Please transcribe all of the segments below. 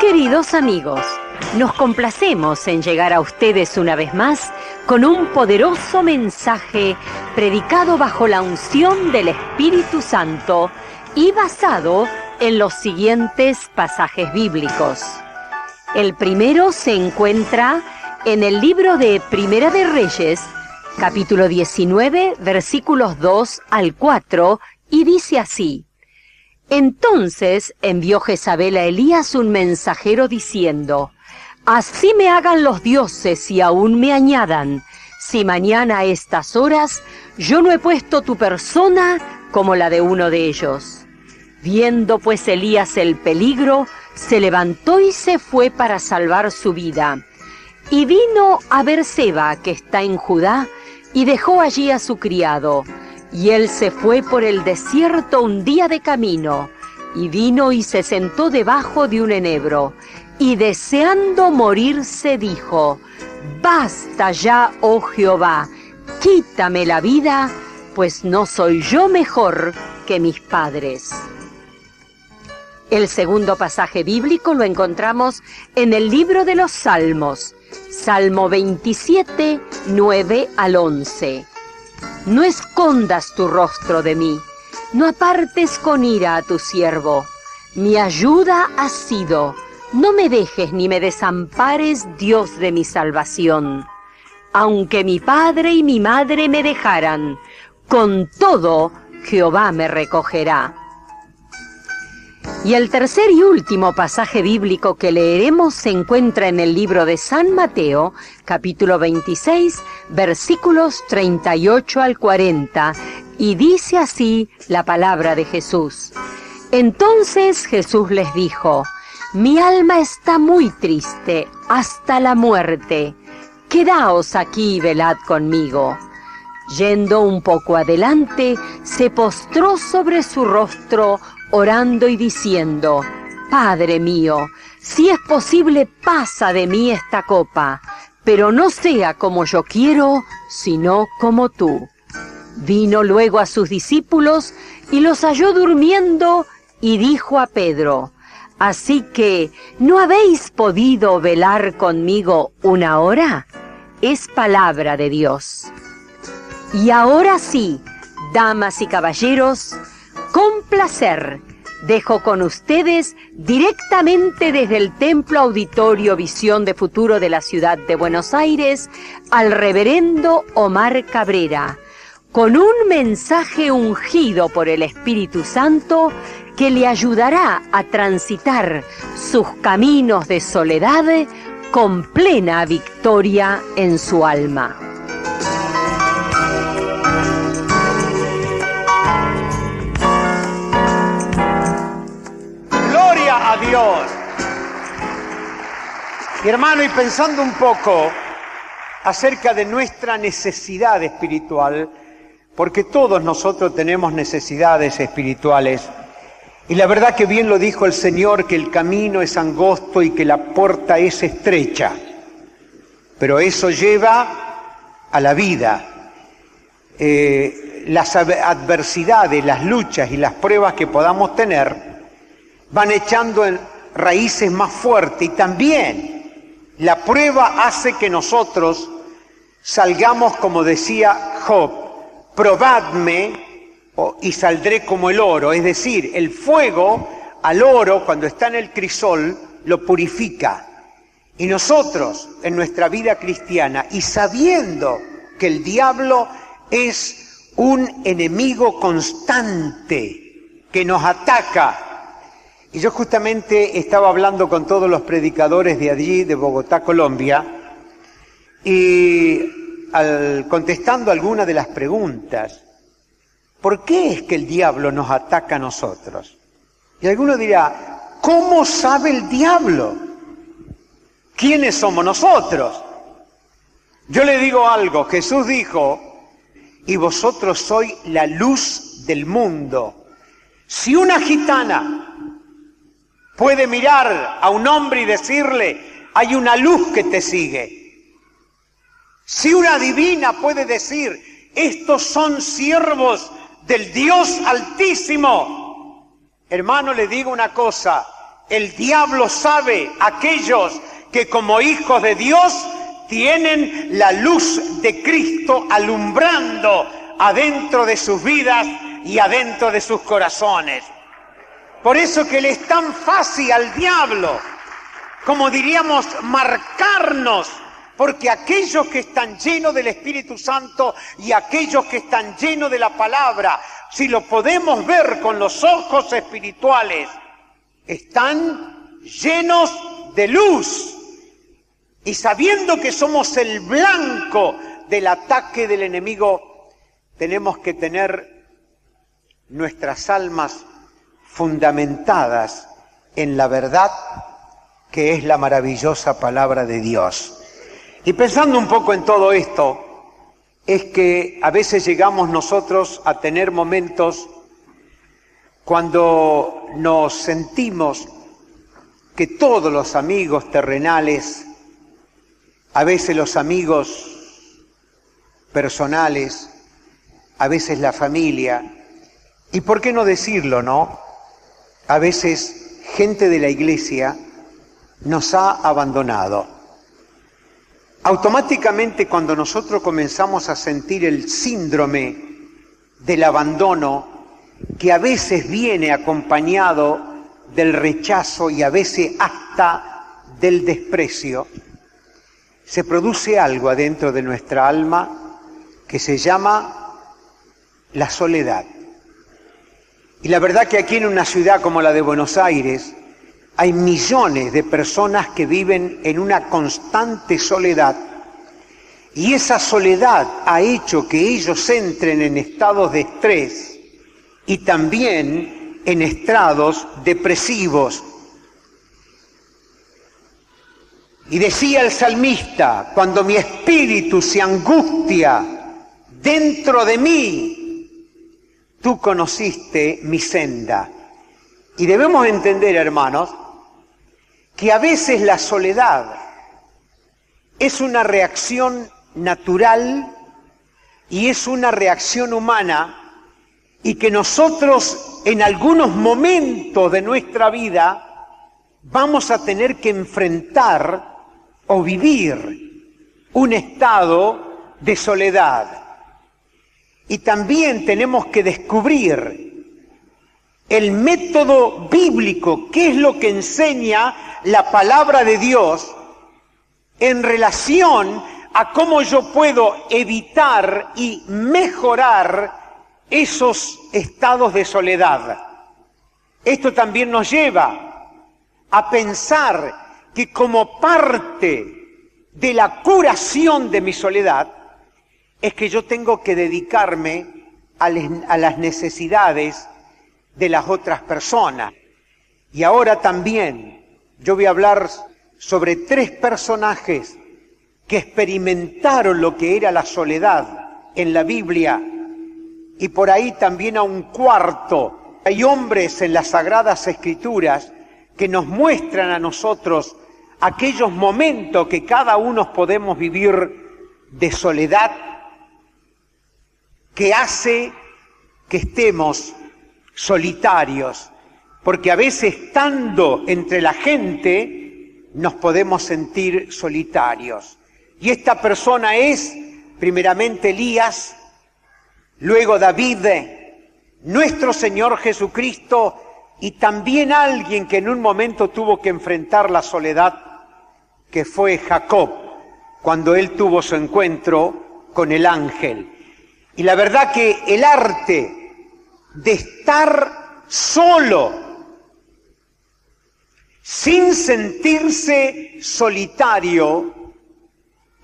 queridos amigos, nos complacemos en llegar a ustedes una vez más con un poderoso mensaje predicado bajo la unción del Espíritu Santo y basado en los siguientes pasajes bíblicos. El primero se encuentra en el libro de Primera de Reyes, capítulo 19, versículos 2 al 4, y dice así: Entonces envió Jezabel a Elías un mensajero diciendo: Así me hagan los dioses y aún me añadan, si mañana a estas horas yo no he puesto tu persona como la de uno de ellos. Viendo pues Elías el peligro, se levantó y se fue para salvar su vida. Y vino a Berseba, que está en Judá, y dejó allí a su criado. Y él se fue por el desierto un día de camino, y vino y se sentó debajo de un enebro, y deseando morirse dijo: Basta ya, oh Jehová, quítame la vida, pues no soy yo mejor que mis padres. El segundo pasaje bíblico lo encontramos en el libro de los Salmos, Salmo 27, 9 al 11. No escondas tu rostro de mí, no apartes con ira a tu siervo. Mi ayuda has sido, no me dejes ni me desampares, Dios de mi salvación. Aunque mi padre y mi madre me dejaran, con todo Jehová me recogerá. Y el tercer y último pasaje bíblico que leeremos se encuentra en el libro de San Mateo, capítulo 26, versículos 38 al 40, y dice así la palabra de Jesús. Entonces Jesús les dijo: Mi alma está muy triste hasta la muerte. Quedaos aquí y velad conmigo. Yendo un poco adelante, se postró sobre su rostro, orando y diciendo: Padre mío, si es posible, pasa de mí esta copa, pero no sea como yo quiero, sino como tú. Vino luego a sus discípulos y los halló durmiendo, y dijo a Pedro: Así que, ¿no habéis podido velar conmigo una hora? Es palabra de Dios. Y ahora sí, damas y caballeros, con placer dejo con ustedes directamente desde el Templo Auditorio Visión de Futuro de la ciudad de Buenos Aires al reverendo Omar Cabrera, con un mensaje ungido por el Espíritu Santo que le ayudará a transitar sus caminos de soledad con plena victoria en su alma. ¡Gloria a Dios! Mi hermano, y pensando un poco acerca de nuestra necesidad espiritual, porque todos nosotros tenemos necesidades espirituales, y la verdad que bien lo dijo el Señor, que el camino es angosto y que la puerta es estrecha, pero eso lleva a la vida. Las adversidades, las luchas y las pruebas que podamos tener van echando en raíces más fuertes, y también la prueba hace que nosotros salgamos, como decía Job: probadme y saldré como el oro. Es decir, el fuego al oro, cuando está en el crisol, lo purifica. Y nosotros, en nuestra vida cristiana, y sabiendo que el diablo es un enemigo constante que nos ataca. Y yo justamente estaba hablando con todos los predicadores de allí, de Bogotá, Colombia, y contestando algunas de las preguntas: ¿por qué es que el diablo nos ataca a nosotros? Y alguno dirá: ¿cómo sabe el diablo? ¿Quiénes somos nosotros? Yo le digo algo. Jesús dijo: y vosotros sois la luz del mundo. Si una gitana puede mirar a un hombre y decirle: hay una luz que te sigue. Si una divina puede decir: estos son siervos del Dios Altísimo. Hermano, le digo una cosa: El diablo sabe aquellos que como hijos de Dios tienen la luz de Cristo alumbrando adentro de sus vidas y adentro de sus corazones. Por eso que le es tan fácil al diablo, como diríamos, marcarnos, porque aquellos que están llenos del Espíritu Santo y aquellos que están llenos de la palabra, si lo podemos ver con los ojos espirituales, están llenos de luz. Y sabiendo que somos el blanco del ataque del enemigo, tenemos que tener nuestras almas fundamentadas en la verdad que es la maravillosa palabra de Dios. Y pensando un poco en todo esto, es que a veces llegamos nosotros a tener momentos cuando nos sentimos que todos los amigos terrenales, a veces los amigos personales, a veces la familia, y por qué no decirlo, ¿no? A veces gente de la iglesia nos ha abandonado. Automáticamente cuando nosotros comenzamos a sentir el síndrome del abandono, que a veces viene acompañado del rechazo y a veces hasta del desprecio, se produce algo adentro de nuestra alma que se llama la soledad. Y la verdad que aquí en una ciudad como la de Buenos Aires hay millones de personas que viven en una constante soledad, y esa soledad ha hecho que ellos entren en estados de estrés y también en estados depresivos. Y decía el salmista: cuando mi espíritu se angustia dentro de mí, tú conociste mi senda. Y debemos entender, hermanos, que a veces la soledad es una reacción natural y es una reacción humana, y que nosotros en algunos momentos de nuestra vida vamos a tener que enfrentar o vivir un estado de soledad. Y también tenemos que descubrir el método bíblico, qué es lo que enseña la palabra de Dios en relación a cómo yo puedo evitar y mejorar esos estados de soledad. Esto también nos lleva a pensar que como parte de la curación de mi soledad es que yo tengo que dedicarme a las necesidades de las otras personas. Y ahora también yo voy a hablar sobre 3 personajes que experimentaron lo que era la soledad en la Biblia, y por ahí también a un cuarto. Hay hombres en las Sagradas Escrituras que nos muestran a nosotros aquellos momentos que cada uno podemos vivir de soledad, que hace que estemos solitarios, porque a veces estando entre la gente nos podemos sentir solitarios. Y esta persona es primeramente Elías, luego David, nuestro Señor Jesucristo, y también alguien que en un momento tuvo que enfrentar la soledad, que fue Jacob, cuando él tuvo su encuentro con el ángel. Y la verdad que el arte de estar solo, sin sentirse solitario,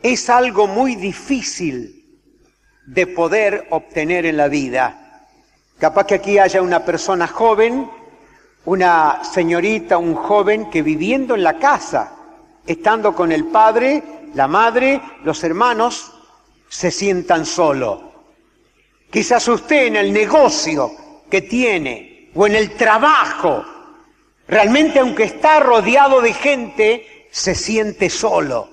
es algo muy difícil de poder obtener en la vida. Capaz que aquí haya una persona joven, una señorita, un joven que viviendo en la casa, estando con el padre, la madre, los hermanos, se sientan solos. Quizás usted en el negocio que tiene o en el trabajo, realmente aunque está rodeado de gente, se siente solo.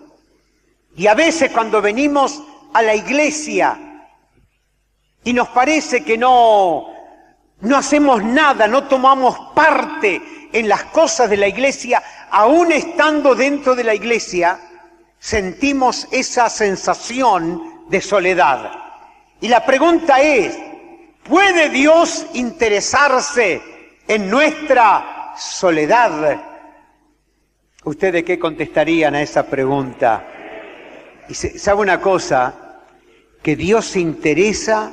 Y a veces cuando venimos a la iglesia y nos parece que no hacemos nada, no tomamos parte en las cosas de la iglesia, aún estando dentro de la iglesia, sentimos esa sensación de soledad. Y la pregunta es, ¿puede Dios interesarse en nuestra soledad? ¿Ustedes qué contestarían a esa pregunta? Y ¿sabe una cosa? Que Dios se interesa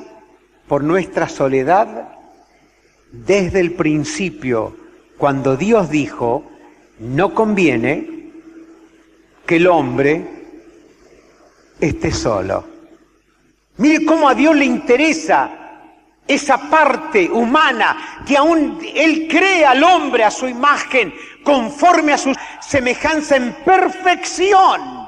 por nuestra soledad desde el principio, cuando Dios dijo, no conviene que el hombre esté solo. Mire cómo a Dios le interesa esa parte humana, que aún Él crea al hombre a su imagen, conforme a su semejanza en perfección.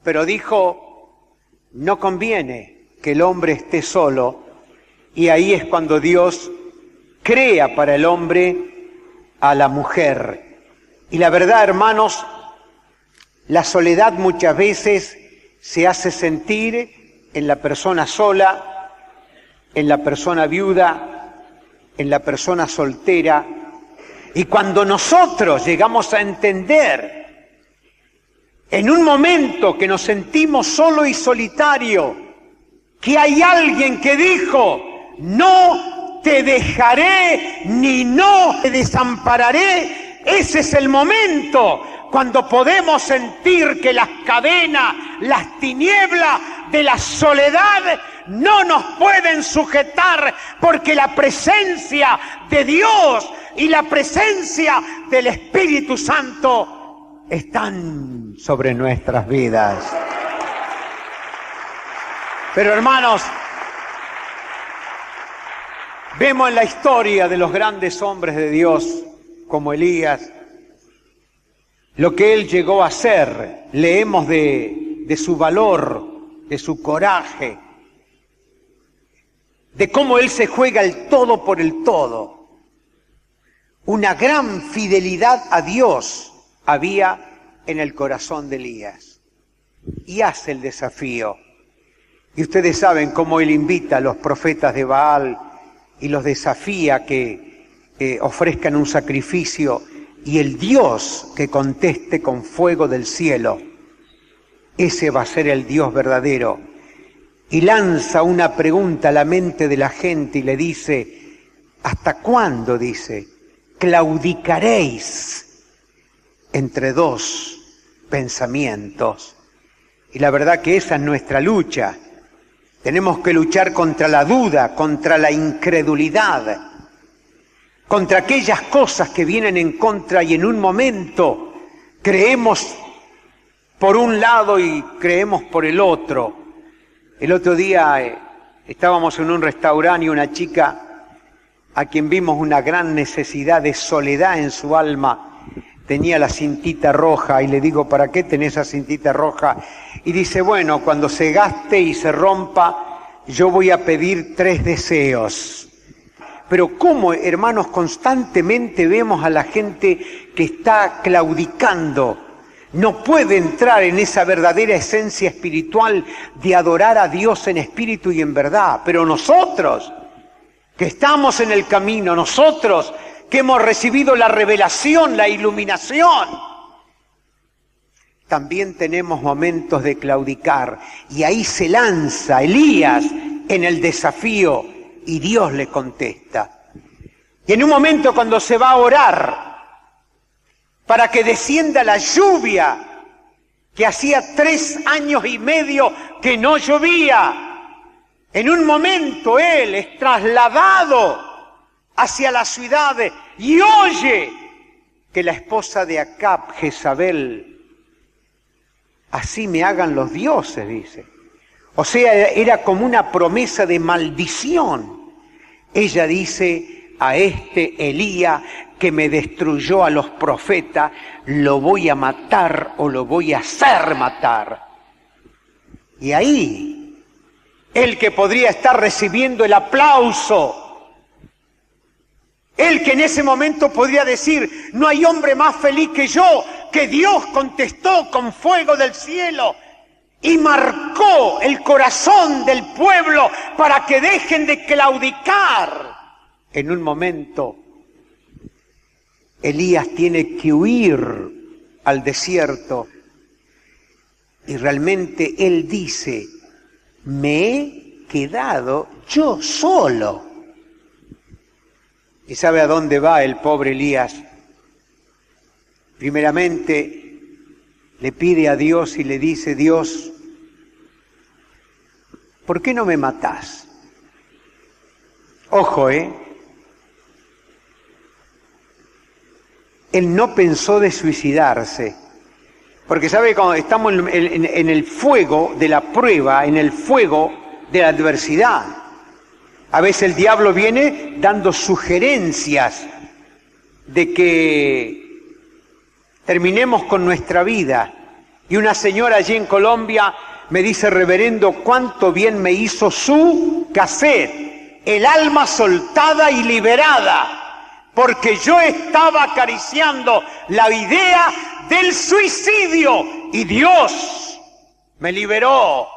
Pero dijo, no conviene que el hombre esté solo, y ahí es cuando Dios crea para el hombre a la mujer. Y la verdad, hermanos, la soledad muchas veces se hace sentir en la persona sola, en la persona viuda, en la persona soltera. Y cuando nosotros llegamos a entender, en un momento que nos sentimos solo y solitario, que hay alguien que dijo, no te dejaré ni no te desampararé, ese es el momento cuando podemos sentir que las cadenas, las tinieblas de la soledad no nos pueden sujetar, porque la presencia de Dios y la presencia del Espíritu Santo están sobre nuestras vidas. Pero hermanos, vemos en la historia de los grandes hombres de Dios, como Elías, lo que él llegó a hacer. Leemos de su valor, de su coraje, de cómo él se juega el todo por el todo. Una gran fidelidad a Dios había en el corazón de Elías. Y hace el desafío. Y ustedes saben cómo él invita a los profetas de Baal y los desafía que ofrezcan un sacrificio, y el Dios que conteste con fuego del cielo, ese va a ser el Dios verdadero. Y lanza una pregunta a la mente de la gente y le dice, ¿hasta cuándo, dice, claudicaréis entre dos pensamientos? Y la verdad que esa es nuestra lucha. Tenemos que luchar contra la duda, contra la incredulidad, contra aquellas cosas que vienen en contra, y en un momento creemos por un lado y creemos por el otro. El otro día estábamos en un restaurante y una chica a quien vimos una gran necesidad de soledad en su alma tenía la cintita roja, y le digo, ¿para qué tenés esa cintita roja? Y dice, bueno, cuando se gaste y se rompa, yo voy a pedir 3 deseos. Pero cómo, hermanos, constantemente vemos a la gente que está claudicando, no puede entrar en esa verdadera esencia espiritual de adorar a Dios en espíritu y en verdad. Pero nosotros, que estamos en el camino, nosotros que hemos recibido la revelación, la iluminación, también tenemos momentos de claudicar. Y ahí se lanza Elías en el desafío y Dios le contesta. Y en un momento cuando se va a orar para que descienda la lluvia, que hacía 3 años y medio que no llovía, en un momento él es trasladado hacia la ciudad y oye que la esposa de Acab, Jezabel, así me hagan los dioses, dice. O sea, era como una promesa de maldición. Ella dice, a este Elías que me destruyó a los profetas, lo voy a matar o lo voy a hacer matar. Y ahí, el que podría estar recibiendo el aplauso, el que en ese momento podría decir, no hay hombre más feliz que yo, que Dios contestó con fuego del cielo y marcó el corazón del pueblo para que dejen de claudicar. En un momento, Elías tiene que huir al desierto y realmente él dice, me he quedado yo solo. ¿Y sabe a dónde va el pobre Elías? Primeramente le pide a Dios y le dice, Dios, ¿por qué no me matás? Ojo, Él no pensó de suicidarse, porque sabe, cuando estamos en el fuego de la prueba, en el fuego de la adversidad, a veces el diablo viene dando sugerencias de que terminemos con nuestra vida. Y una señora allí en Colombia me dice, reverendo, cuánto bien me hizo su cassette, El alma soltada y liberada, porque yo estaba acariciando la idea del suicidio y Dios me liberó.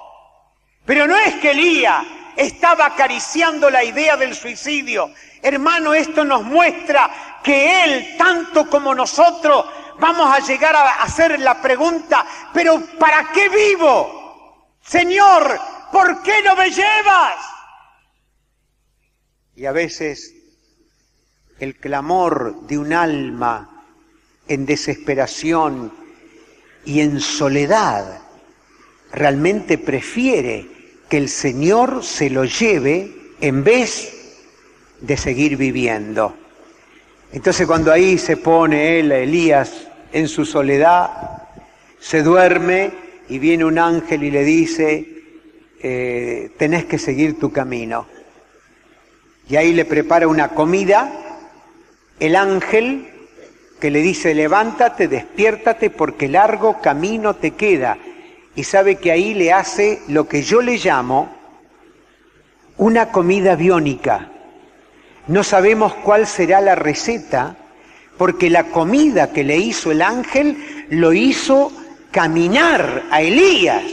Pero no es que Elías estaba acariciando la idea del suicidio. Hermano, esto nos muestra que él, tanto como nosotros, vamos a llegar a hacer la pregunta, ¿pero para qué vivo? Señor, ¿por qué no me llevas? Y a veces el clamor de un alma en desesperación y en soledad realmente prefiere que el Señor se lo lleve en vez de seguir viviendo. Entonces cuando ahí se pone él, Elías, en su soledad, se duerme y viene un ángel y le dice, tenés que seguir tu camino. Y ahí le prepara una comida, el ángel que le dice, levántate, despiértate, porque largo camino te queda. Y sabe que ahí le hace lo que yo le llamo una comida biónica. No sabemos cuál será la receta, porque la comida que le hizo el ángel lo hizo caminar a Elías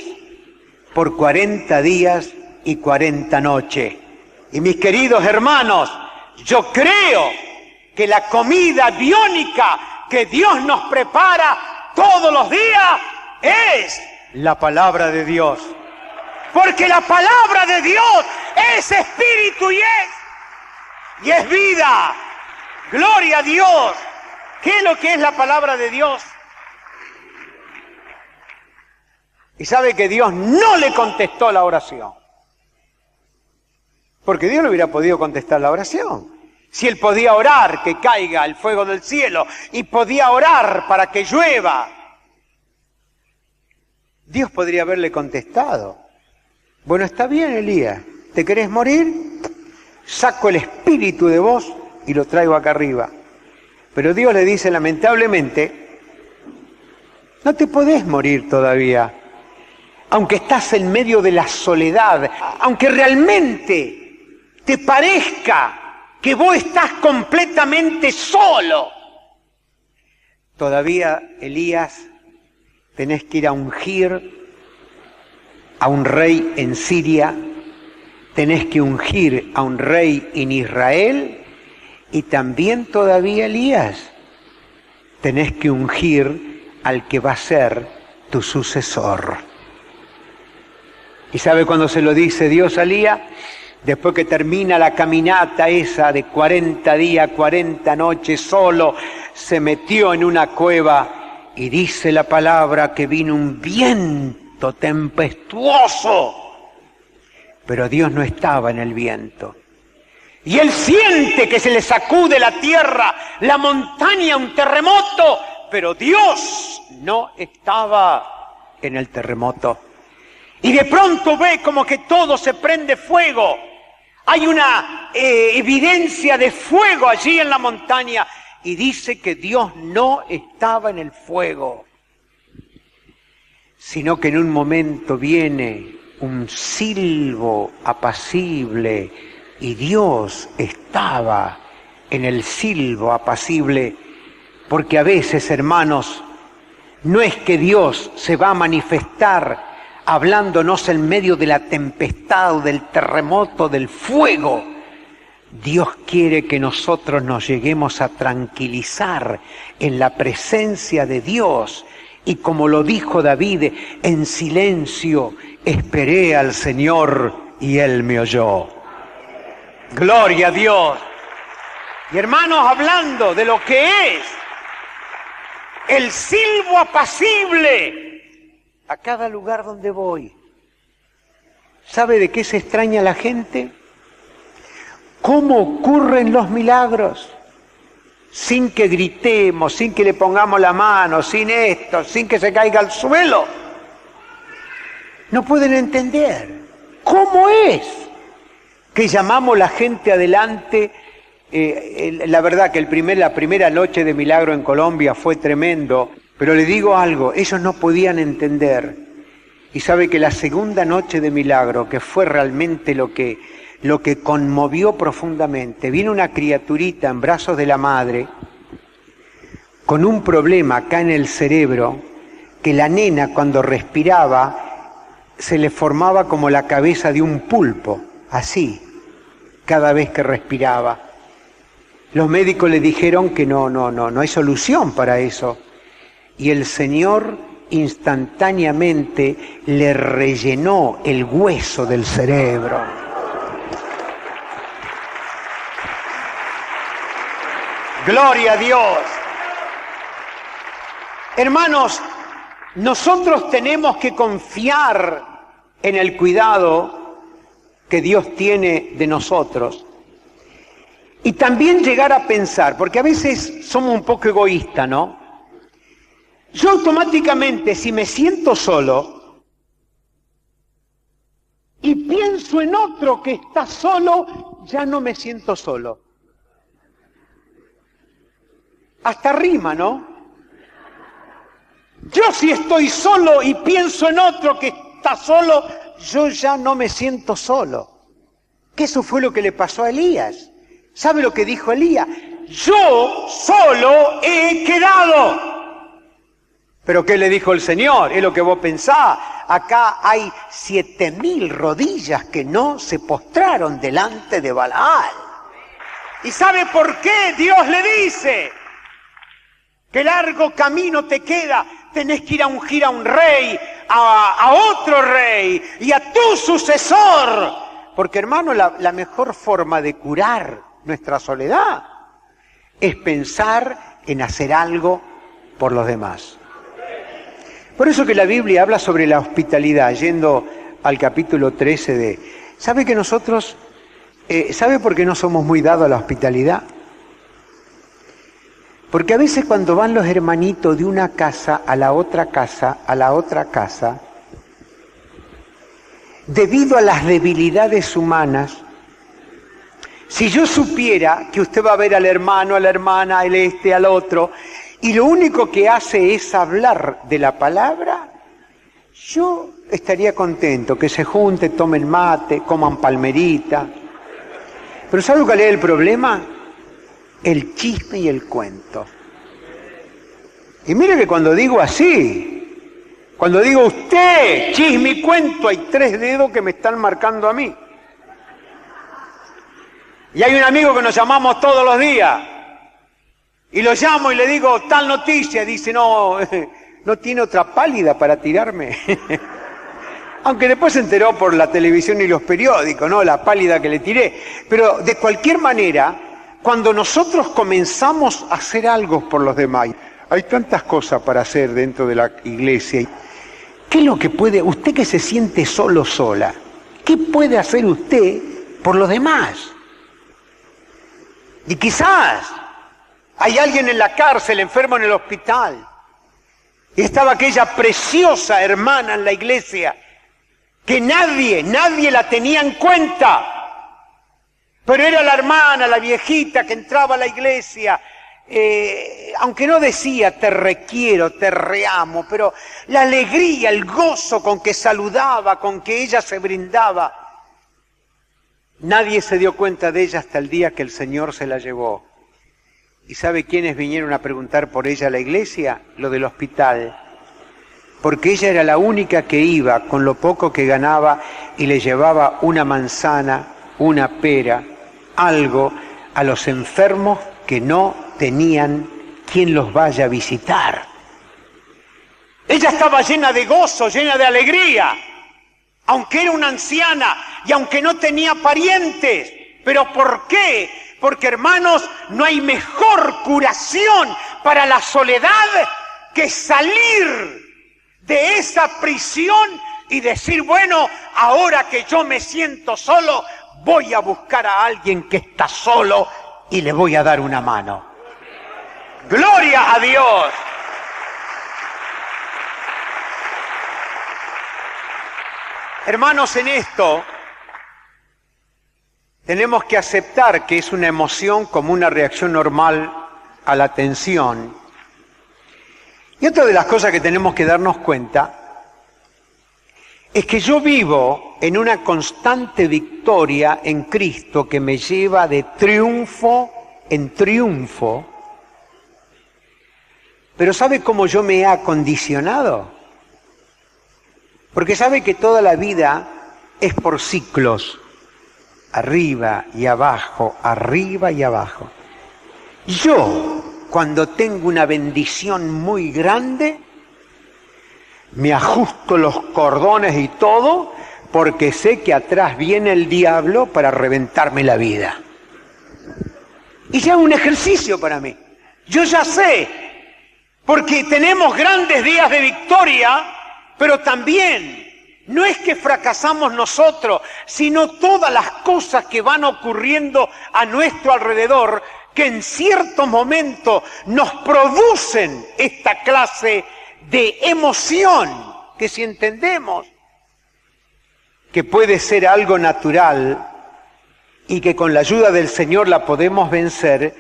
por 40 días y 40 noches. Y mis queridos hermanos, yo creo que la comida biónica que Dios nos prepara todos los días es la palabra de Dios. Porque la palabra de Dios es espíritu y es vida. Gloria a Dios. ¿Qué es lo que es la palabra de Dios? Y sabe que Dios no le contestó la oración. Porque Dios no hubiera podido contestar la oración. Si Él podía orar que caiga el fuego del cielo y podía orar para que llueva, Dios podría haberle contestado. Bueno, está bien, Elías, ¿te querés morir? Saco el espíritu de vos y lo traigo acá arriba. Pero Dios le dice, lamentablemente, no te podés morir todavía, aunque estás en medio de la soledad, aunque realmente te parezca que vos estás completamente solo. Todavía, Elías, tenés que ir a ungir a un rey en Siria, tenés que ungir a un rey en Israel, y también todavía, Elías, tenés que ungir al que va a ser tu sucesor. ¿Y sabe cuándo se lo dice Dios a Elías? Después que termina la caminata esa de 40 días, 40 noches solo, se metió en una cueva y dice la palabra que vino un viento tempestuoso, pero Dios no estaba en el viento. Y él siente que se le sacude la tierra, la montaña, un terremoto, pero Dios no estaba en el terremoto. Y de pronto ve como que todo se prende fuego. Hay una evidencia de fuego allí en la montaña. Y dice que Dios no estaba en el fuego, sino que en un momento viene un silbo apacible y Dios estaba en el silbo apacible. Porque a veces, hermanos, no es que Dios se va a manifestar hablándonos en medio de la tempestad, del terremoto, del fuego. Dios quiere que nosotros nos lleguemos a tranquilizar en la presencia de Dios. Y como lo dijo David, en silencio esperé al Señor y Él me oyó. Gloria a Dios. Y hermanos, hablando de lo que es el silbo apacible a cada lugar donde voy. ¿Sabe de qué se extraña la gente? ¿Cómo ocurren los milagros? Sin que gritemos, sin que le pongamos la mano, sin esto, sin que se caiga al suelo. No pueden entender cómo es que llamamos la gente adelante. La verdad que la primera noche de milagro en Colombia fue tremendo, pero le digo algo, ellos no podían entender. Y sabe que la segunda noche de milagro, que fue realmente lo que conmovió profundamente, viene una criaturita en brazos de la madre con un problema acá en el cerebro, que la nena cuando respiraba se le formaba como la cabeza de un pulpo, así, cada vez que respiraba. Los médicos le dijeron que no hay solución para eso. Y el Señor instantáneamente le rellenó el hueso del cerebro. Gloria a Dios. Hermanos, nosotros tenemos que confiar en el cuidado que Dios tiene de nosotros. Y también llegar a pensar, porque a veces somos un poco egoístas, ¿no? Yo automáticamente, si me siento solo y pienso en otro que está solo, ya no me siento solo. Hasta rima, ¿no? Yo si estoy solo y pienso en otro que está solo, yo ya no me siento solo. Que eso fue lo que le pasó a Elías. ¿Sabe lo que dijo Elías? Yo solo he quedado. ¿Pero qué le dijo el Señor? Es lo que vos pensás. Acá hay 7.000 rodillas que no se postraron delante de Balaal. ¿Y sabe por qué Dios le dice? ¡Qué largo camino te queda! Tenés que ir a ungir a un rey, a otro rey y a tu sucesor. Porque, hermano, la mejor forma de curar nuestra soledad es pensar en hacer algo por los demás. Por eso que la Biblia habla sobre la hospitalidad, yendo al capítulo 13 de... ¿Sabe que nosotros... ¿sabe por qué no somos muy dados a la hospitalidad? Porque a veces cuando van los hermanitos de una casa a la otra casa, debido a las debilidades humanas, si yo supiera que usted va a ver al hermano, a la hermana, al al otro, y lo único que hace es hablar de la palabra, yo estaría contento, que se junten, tomen mate, coman palmerita. Pero ¿sabe cuál es el problema? El chisme y el cuento. Y mire que cuando digo así, cuando digo usted, chisme y cuento, hay 3 dedos que me están marcando a mí. Y hay un amigo que nos llamamos todos los días, y lo llamo y le digo tal noticia, dice no tiene otra pálida para tirarme. Aunque después se enteró por la televisión y los periódicos, ¿no? La pálida que le tiré. Pero de cualquier manera, cuando nosotros comenzamos a hacer algo por los demás, hay tantas cosas para hacer dentro de la iglesia. ¿Qué es lo que puede, usted que se siente solo, sola, qué puede hacer usted por los demás? Y quizás hay alguien en la cárcel, enfermo en el hospital, y estaba aquella preciosa hermana en la iglesia, que nadie la tenía en cuenta, pero era la hermana, la viejita que entraba a la iglesia, aunque no decía te requiero, te reamo, pero la alegría, el gozo con que saludaba, con que ella se brindaba, nadie se dio cuenta de ella hasta el día que el Señor se la llevó. ¿Y sabe quiénes vinieron a preguntar por ella a la iglesia? Lo del hospital. Porque ella era la única que iba con lo poco que ganaba y le llevaba una manzana, una pera algo a los enfermos que no tenían quien los vaya a visitar. Ella estaba llena de gozo, llena de alegría, aunque era una anciana y aunque no tenía parientes. ¿Pero por qué? Porque, hermanos, no hay mejor curación para la soledad que salir de esa prisión y decir, bueno, ahora que yo me siento solo, voy a buscar a alguien que está solo y le voy a dar una mano. ¡Gloria a Dios! Hermanos, en esto tenemos que aceptar que es una emoción como una reacción normal a la tensión. Y otra de las cosas que tenemos que darnos cuenta es que yo vivo en una constante victoria en Cristo que me lleva de triunfo en triunfo. Pero ¿sabe cómo yo me he acondicionado? Porque sabe que toda la vida es por ciclos, arriba y abajo, arriba y abajo. Yo, cuando tengo una bendición muy grande, me ajusto los cordones y todo, porque sé que atrás viene el diablo para reventarme la vida. Y ya es un ejercicio para mí. Yo ya sé, porque tenemos grandes días de victoria, pero también no es que fracasamos nosotros, sino todas las cosas que van ocurriendo a nuestro alrededor, que en cierto momento nos producen esta clase de emoción, que si entendemos que puede ser algo natural y que con la ayuda del Señor la podemos vencer,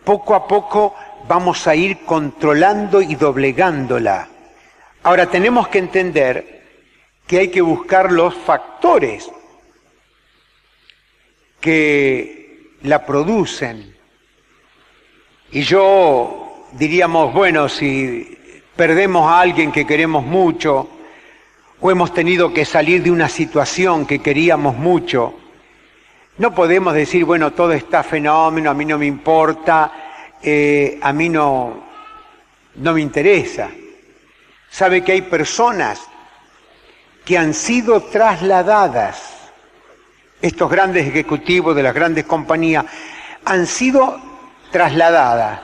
poco a poco vamos a ir controlando y doblegándola. Ahora tenemos que entender que hay que buscar los factores que la producen. Y yo diríamos, bueno, si perdemos a alguien que queremos mucho, o hemos tenido que salir de una situación que queríamos mucho, no podemos decir, bueno, todo está fenómeno, a mí no me importa, a mí no me interesa. Sabe que hay personas que han sido trasladadas, estos grandes ejecutivos de las grandes compañías, han sido trasladadas,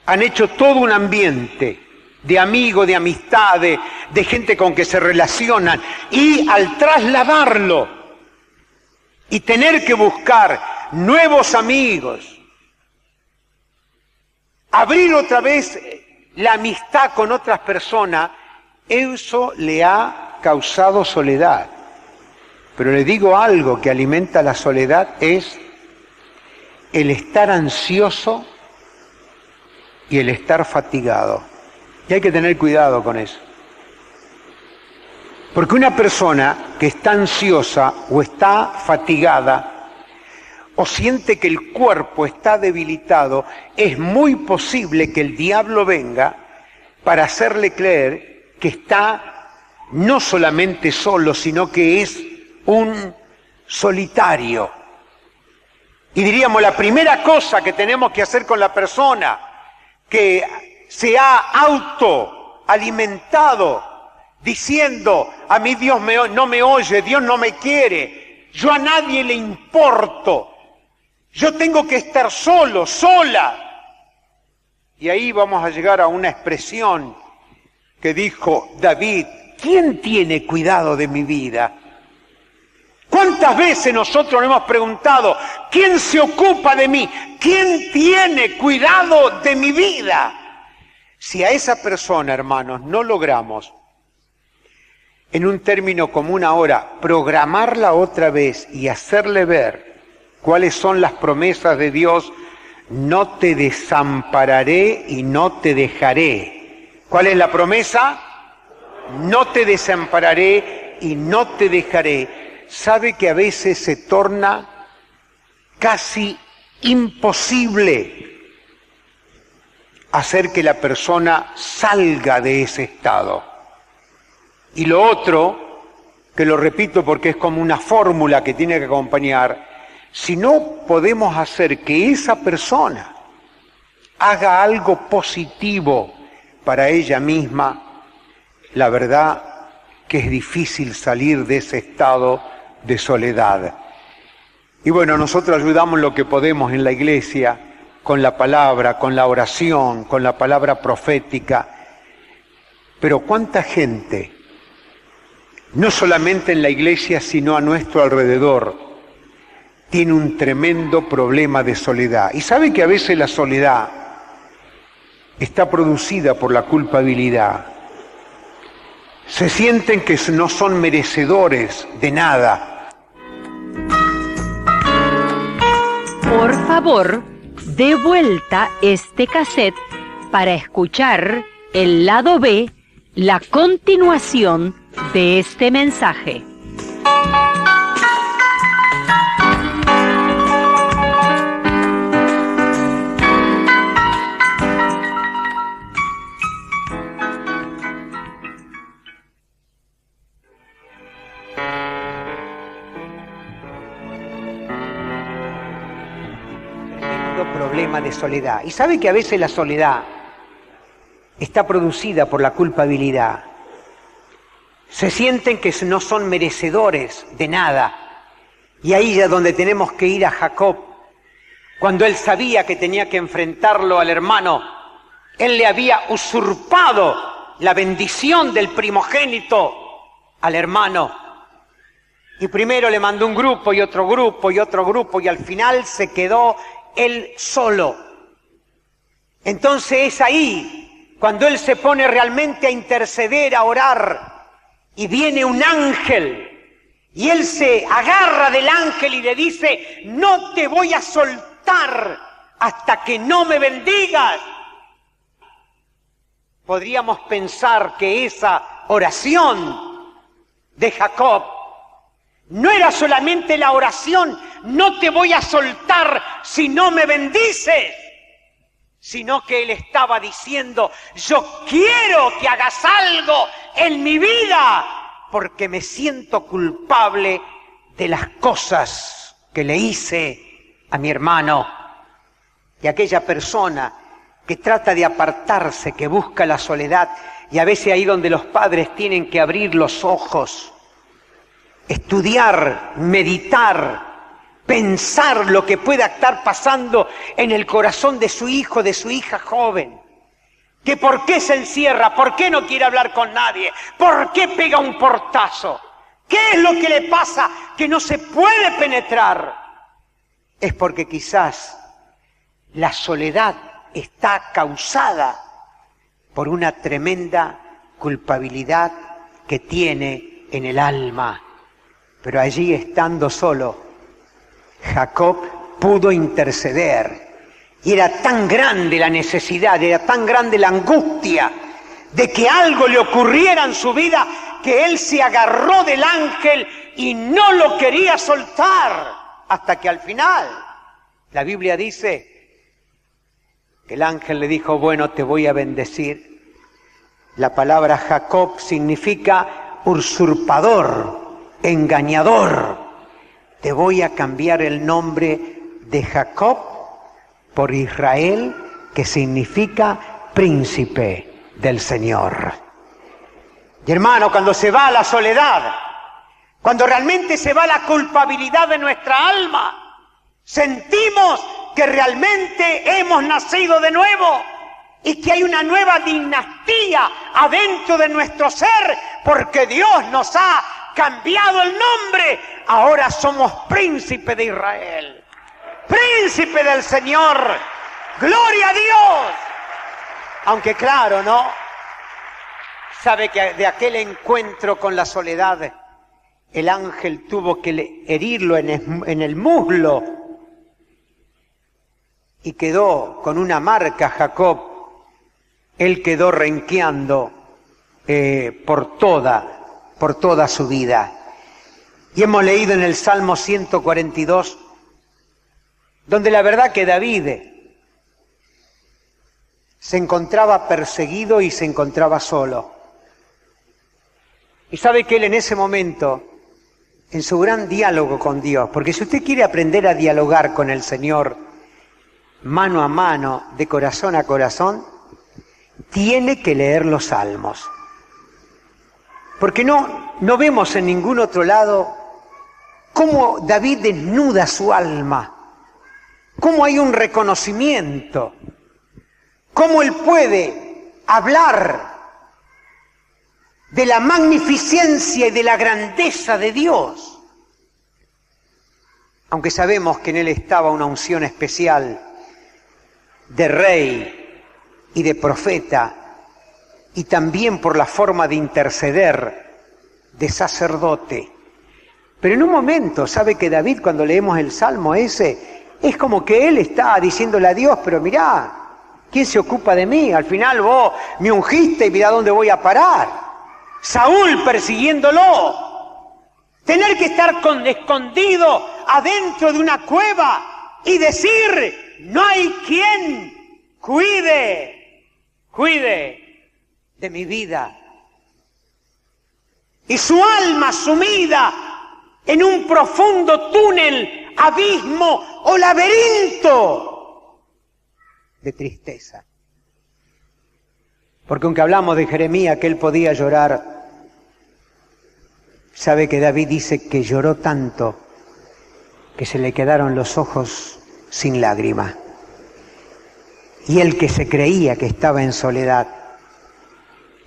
han hecho todo un ambiente de amigos, de amistades, de gente con que se relacionan, y al trasladarlo y tener que buscar nuevos amigos, abrir otra vez la amistad con otras personas, eso le ha causado soledad. Pero le digo algo que alimenta la soledad, es el estar ansioso y el estar fatigado. Y hay que tener cuidado con eso. Porque una persona que está ansiosa o está fatigada o siente que el cuerpo está debilitado, es muy posible que el diablo venga para hacerle creer que está no solamente solo, sino que es un solitario. Y diríamos, la primera cosa que tenemos que hacer con la persona que se ha autoalimentado diciendo, a mí Dios no me oye, Dios no me quiere, yo a nadie le importo, yo tengo que estar solo, sola. Y ahí vamos a llegar a una expresión que dijo David, ¿quién tiene cuidado de mi vida? ¿Cuántas veces nosotros nos hemos preguntado, ¿quién se ocupa de mí? ¿Quién tiene cuidado de mi vida? Si a esa persona, hermanos, no logramos, en un término común ahora, programarla otra vez y hacerle ver cuáles son las promesas de Dios, no te desampararé y no te dejaré. ¿Cuál es la promesa? No te desampararé y no te dejaré. Sabe que a veces se torna casi imposible hacer que la persona salga de ese estado. Y lo otro, que lo repito porque es como una fórmula que tiene que acompañar, si no podemos hacer que esa persona haga algo positivo para ella misma, la verdad que es difícil salir de ese estado de soledad. Y bueno, nosotros ayudamos lo que podemos en la iglesia, con la palabra, con la oración, con la palabra profética. Pero ¿cuánta gente, no solamente en la iglesia, sino a nuestro alrededor, tiene un tremendo problema de soledad? Y sabe que a veces la soledad está producida por la culpabilidad. Se sienten que no son merecedores de nada. Por favor, dé vuelta este cassette para escuchar el lado B, la continuación de este mensaje. Problema de soledad. Y sabe que a veces la soledad está producida por la culpabilidad. Se sienten que no son merecedores de nada. Y ahí es donde tenemos que ir a Jacob. Cuando él sabía que tenía que enfrentarlo al hermano, él le había usurpado la bendición del primogénito al hermano. Y primero le mandó un grupo y otro grupo y otro grupo, y al final se quedó él solo. Entonces es ahí cuando él se pone realmente a interceder, a orar, y viene un ángel y él se agarra del ángel y le dice: no te voy a soltar hasta que no me bendigas. Podríamos pensar que esa oración de Jacob no era solamente la oración, no te voy a soltar si no me bendices, sino que él estaba diciendo: yo quiero que hagas algo en mi vida, porque me siento culpable de las cosas que le hice a mi hermano. Y aquella persona que trata de apartarse, que busca la soledad, y a veces ahí donde los padres tienen que abrir los ojos, estudiar, meditar, pensar lo que pueda estar pasando en el corazón de su hijo, de su hija joven. Que por qué se encierra, por qué no quiere hablar con nadie, por qué pega un portazo, qué es lo que le pasa que no se puede penetrar. Es porque quizás la soledad está causada por una tremenda culpabilidad que tiene en el alma. Pero allí, estando solo, Jacob pudo interceder. Y era tan grande la necesidad, era tan grande la angustia de que algo le ocurriera en su vida, que él se agarró del ángel y no lo quería soltar, hasta que al final la Biblia dice que el ángel le dijo: bueno, te voy a bendecir. La palabra Jacob significa usurpador, engañador. Te voy a cambiar el nombre de Jacob por Israel, que significa príncipe del Señor. Y hermano, cuando se va la soledad, cuando realmente se va la culpabilidad de nuestra alma, sentimos que realmente hemos nacido de nuevo y que hay una nueva dinastía adentro de nuestro ser, porque Dios nos ha cambiado el nombre. Ahora somos príncipe de Israel, príncipe del Señor. ¡Gloria a Dios! Aunque claro, ¿no? Sabe que de aquel encuentro con la soledad, el ángel tuvo que herirlo en el muslo y quedó con una marca Jacob. Él quedó renqueando por toda su vida. Y hemos leído en el Salmo 142, donde la verdad que David se encontraba perseguido y se encontraba solo. Y sabe que él en ese momento en su gran diálogo con Dios. Porque si usted quiere aprender a dialogar con el Señor mano a mano, de corazón a corazón, tiene que leer los Salmos. Porque no vemos en ningún otro lado cómo David desnuda su alma, cómo hay un reconocimiento, cómo él puede hablar de la magnificencia y de la grandeza de Dios. Aunque sabemos que en él estaba una unción especial de rey y de profeta, y también por la forma de interceder de sacerdote. Pero en un momento, ¿sabe que David, cuando leemos el Salmo ese, es como que él está diciéndole a Dios, pero mirá, ¿quién se ocupa de mí? Al final vos me ungiste y mirá dónde voy a parar. Saúl persiguiéndolo. Tener que estar escondido adentro de una cueva y decir, no hay quien cuide de mi vida. Y su alma sumida en un profundo túnel, abismo o laberinto de tristeza. Porque aunque hablamos de Jeremías que él podía llorar, sabe que David dice que lloró tanto que se le quedaron los ojos sin lágrima. Y él, que se creía que estaba en soledad,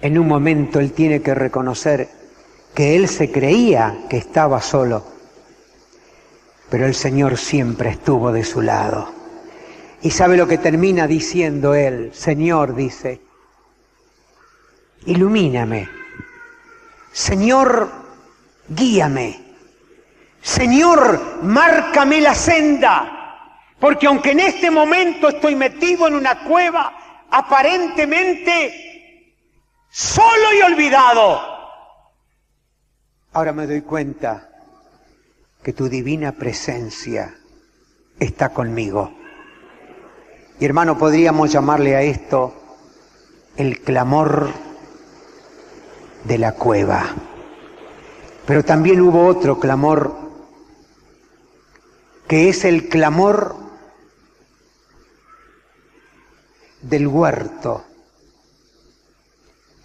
en un momento él tiene que reconocer que él se creía que estaba solo, pero el Señor siempre estuvo de su lado. Y sabe lo que termina diciendo él, Señor, dice, ilumíname, Señor, guíame, Señor, márcame la senda, porque aunque en este momento estoy metido en una cueva, aparentemente solo y olvidado, ahora me doy cuenta que tu divina presencia está conmigo. Y hermano, podríamos llamarle a esto el clamor de la cueva. Pero también hubo otro clamor, que es el clamor del huerto.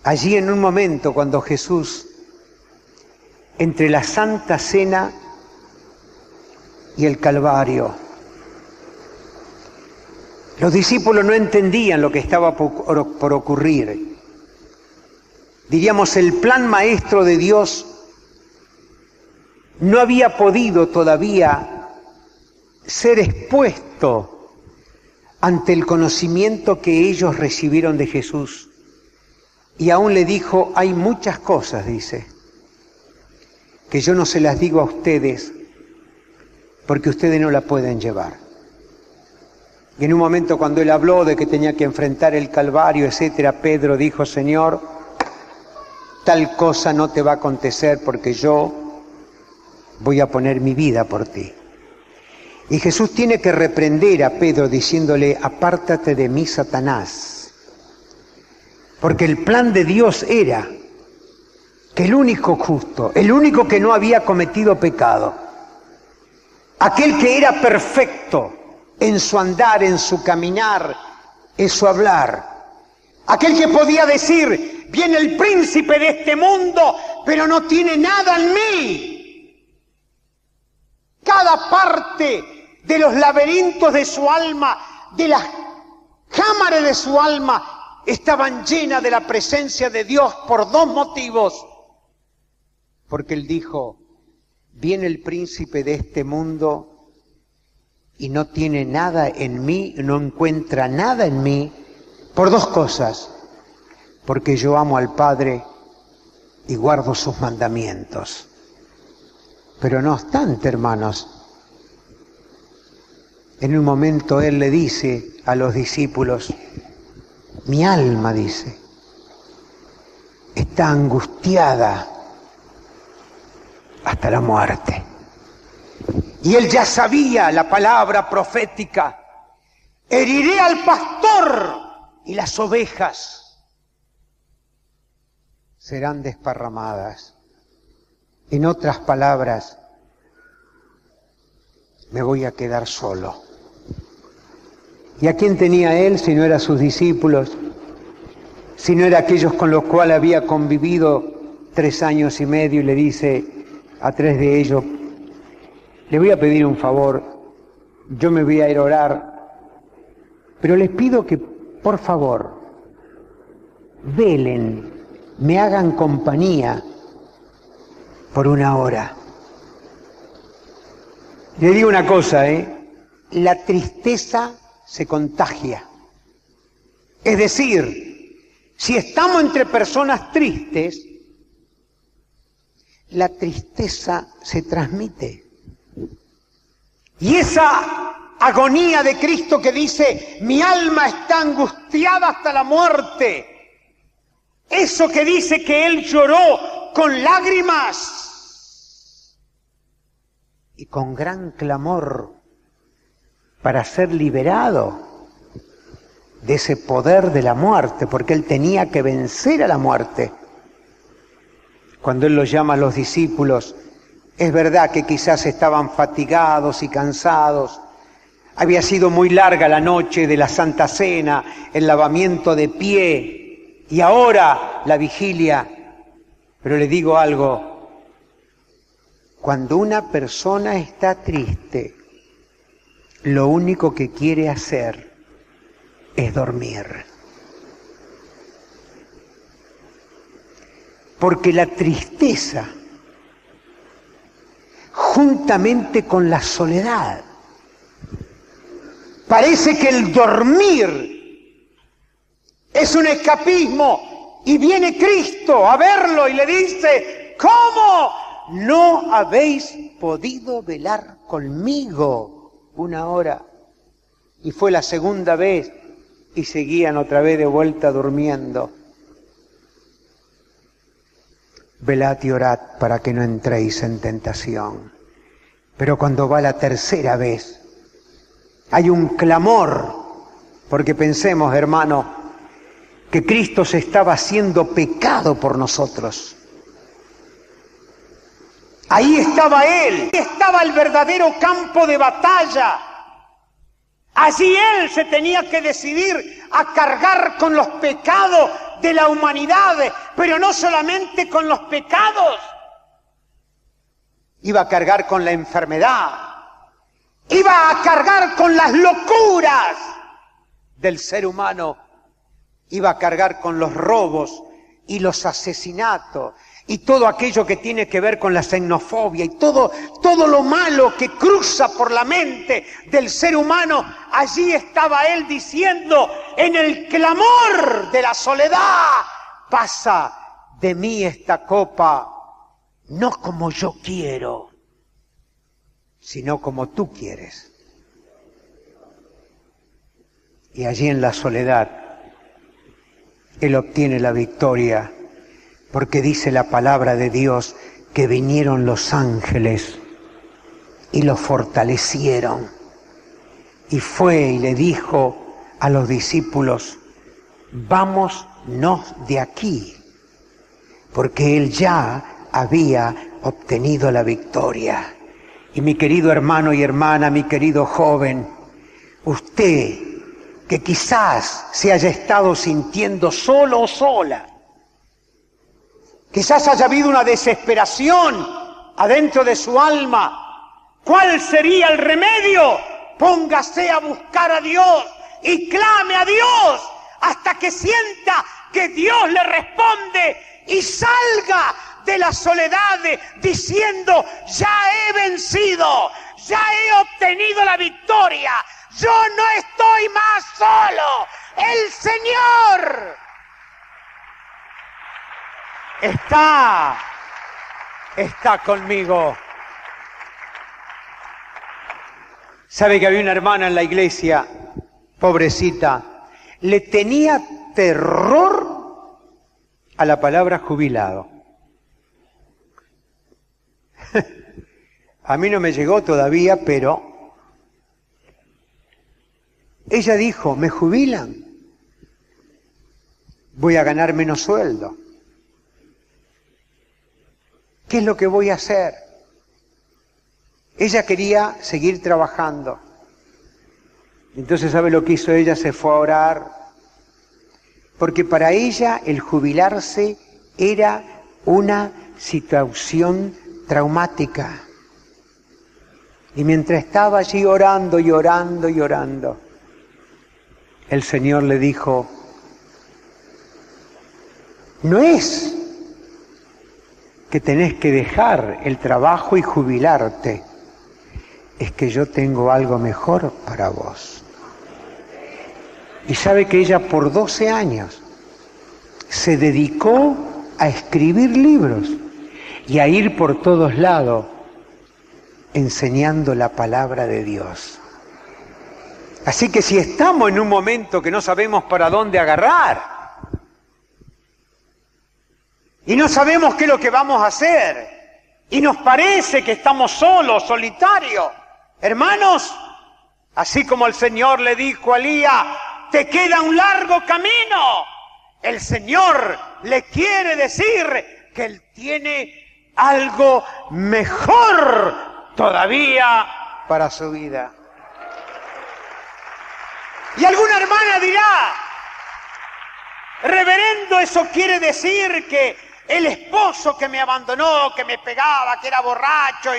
Allí en un momento cuando Jesús, entre la Santa Cena y el Calvario, los discípulos no entendían lo que estaba por ocurrir. Diríamos, el plan maestro de Dios no había podido todavía ser expuesto ante el conocimiento que ellos recibieron de Jesús. Y aún le dijo, hay muchas cosas, dice, que yo no se las digo a ustedes porque ustedes no la pueden llevar. Y en un momento cuando él habló de que tenía que enfrentar el Calvario, etcétera, Pedro dijo, Señor, tal cosa no te va a acontecer porque yo voy a poner mi vida por ti. Y Jesús tiene que reprender a Pedro diciéndole, apártate de mí, Satanás. Porque el plan de Dios era que el único justo, el único que no había cometido pecado, aquel que era perfecto en su andar, en su caminar, en su hablar, aquel que podía decir, viene el príncipe de este mundo, pero no tiene nada en mí. Cada parte de los laberintos de su alma, de las cámaras de su alma, estaban llenas de la presencia de Dios por dos motivos. Porque él dijo, viene el príncipe de este mundo y no tiene nada en mí, no encuentra nada en mí, por dos cosas. Porque yo amo al Padre y guardo sus mandamientos. Pero no obstante, hermanos, en un momento él le dice a los discípulos, mi alma, dice, está angustiada hasta la muerte. Y él ya sabía la palabra profética, heriré al pastor y las ovejas serán desparramadas. En otras palabras, me voy a quedar solo. ¿Y a quién tenía él si no eran sus discípulos? Si no eran aquellos con los cuales había convivido 3 años y medio, y le dice a 3 de ellos, le voy a pedir un favor, yo me voy a ir a orar, pero les pido que, por favor, velen, me hagan compañía por 1 hora. Le digo una cosa, la tristeza se contagia. Es decir, si estamos entre personas tristes, la tristeza se transmite. Y esa agonía de Cristo que dice, mi alma está angustiada hasta la muerte, eso que dice que Él lloró con lágrimas y con gran clamor para ser liberado de ese poder de la muerte, porque Él tenía que vencer a la muerte. Cuando Él los llama a los discípulos, es verdad que quizás estaban fatigados y cansados, había sido muy larga la noche de la Santa Cena, el lavamiento de pie, y ahora la vigilia. Pero le digo algo, cuando una persona está triste, lo único que quiere hacer es dormir. Porque la tristeza, juntamente con la soledad, parece que el dormir es un escapismo, y viene Cristo a verlo y le dice, ¿cómo no habéis podido velar conmigo 1 hora? Y fue la segunda vez y seguían otra vez de vuelta durmiendo. Velad y orad para que no entréis en tentación. Pero cuando va la tercera vez, hay un clamor, porque pensemos, hermano, que Cristo se estaba haciendo pecado por nosotros. Ahí estaba Él, estaba el verdadero campo de batalla. Allí Él se tenía que decidir a cargar con los pecados de la humanidad, pero no solamente con los pecados. Iba a cargar con la enfermedad, iba a cargar con las locuras del ser humano, iba a cargar con los robos y los asesinatos y todo aquello que tiene que ver con la xenofobia y todo lo malo que cruza por la mente del ser humano. Allí estaba Él diciendo, en el clamor de la soledad, pasa de mí esta copa, no como yo quiero, sino como tú quieres. Y allí en la soledad, Él obtiene la victoria, porque dice la palabra de Dios que vinieron los ángeles y lo fortalecieron. Y fue y le dijo a los discípulos, vámonos de aquí, porque Él ya había obtenido la victoria. Y mi querido hermano y hermana, mi querido joven, usted que quizás se haya estado sintiendo solo o sola, quizás haya habido una desesperación adentro de su alma, ¿cuál sería el remedio? Póngase a buscar a Dios y clame a Dios hasta que sienta que Dios le responde y salga de la soledad diciendo, ya he vencido, ya he obtenido la victoria, yo no estoy más solo, el Señor está conmigo. ¿Sabe que había una hermana en la iglesia, pobrecita, le tenía terror a la palabra jubilado? A mí no me llegó todavía, pero ella dijo, ¿me jubilan? Voy a ganar menos sueldo. ¿Qué es lo que voy a hacer? Ella quería seguir trabajando. Entonces, ¿sabe lo que hizo ella? Se fue a orar. Porque para ella el jubilarse era una situación traumática. Y mientras estaba allí orando y orando y orando, el Señor le dijo, no es que tenés que dejar el trabajo y jubilarte, es que yo tengo algo mejor para vos. Y sabe que ella por 12 años se dedicó a escribir libros y a ir por todos lados enseñando la palabra de Dios. Así que si estamos en un momento que no sabemos para dónde agarrar y no sabemos qué es lo que vamos a hacer y nos parece que estamos solos, solitarios, hermanos, así como el Señor le dijo a Elías, te queda un largo camino. El Señor le quiere decir que Él tiene algo mejor todavía para su vida. Y alguna hermana dirá, reverendo, eso quiere decir que el esposo que me abandonó, que me pegaba, que era borracho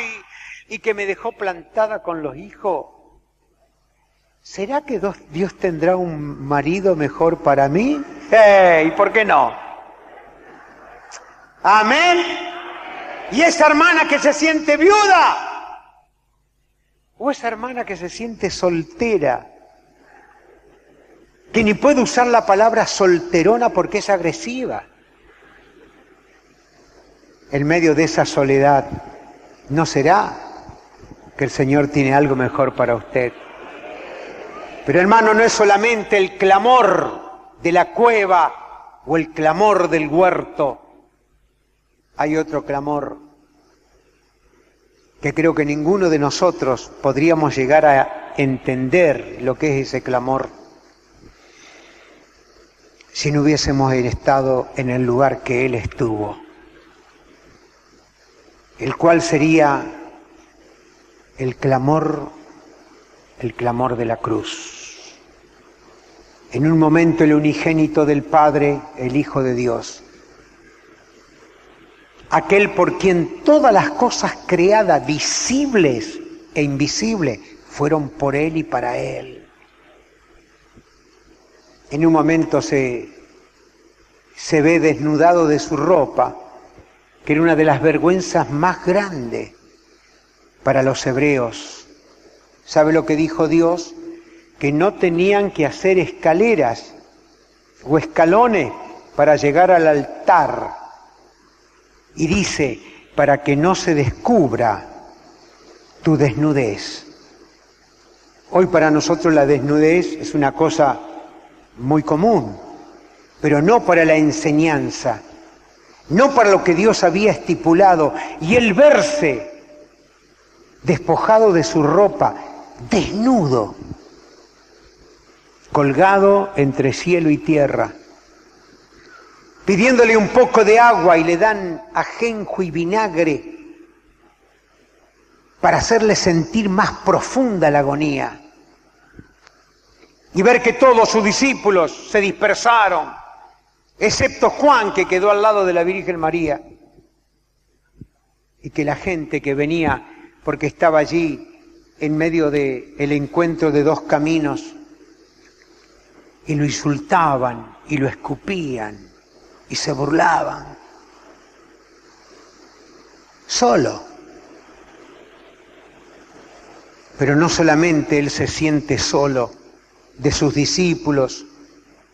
y que me dejó plantada con los hijos, ¿será que Dios tendrá un marido mejor para mí? ¿Y por qué no? Amén. ¿Y esa hermana que se siente viuda? ¿O esa hermana que se siente soltera? Que ni puede usar la palabra solterona porque es agresiva. En medio de esa soledad, ¿no será que el Señor tiene algo mejor para usted? Pero hermano, no es solamente el clamor de la cueva o el clamor del huerto. Hay otro clamor que creo que ninguno de nosotros podríamos llegar a entender lo que es ese clamor si no hubiésemos estado en el lugar que Él estuvo, el cual sería el clamor de la cruz. En un momento el unigénito del Padre, el Hijo de Dios, aquel por quien todas las cosas creadas, visibles e invisibles, fueron por Él y para Él. En un momento se ve desnudado de su ropa, que era una de las vergüenzas más grandes para los hebreos. ¿Sabe lo que dijo Dios? Que no tenían que hacer escaleras o escalones para llegar al altar. Y dice, para que no se descubra tu desnudez. Hoy para nosotros la desnudez es una cosa muy común, pero no para la enseñanza, no para lo que Dios había estipulado. Y el verse despojado de su ropa, desnudo, colgado entre cielo y tierra, pidiéndole un poco de agua y le dan ajenjo y vinagre para hacerle sentir más profunda la agonía. Y ver que todos sus discípulos se dispersaron, excepto Juan, que quedó al lado de la Virgen María, y que la gente que venía, porque estaba allí en medio del encuentro de dos caminos, y lo insultaban y lo escupían y se burlaban. Solo. Pero no solamente él se siente solo de sus discípulos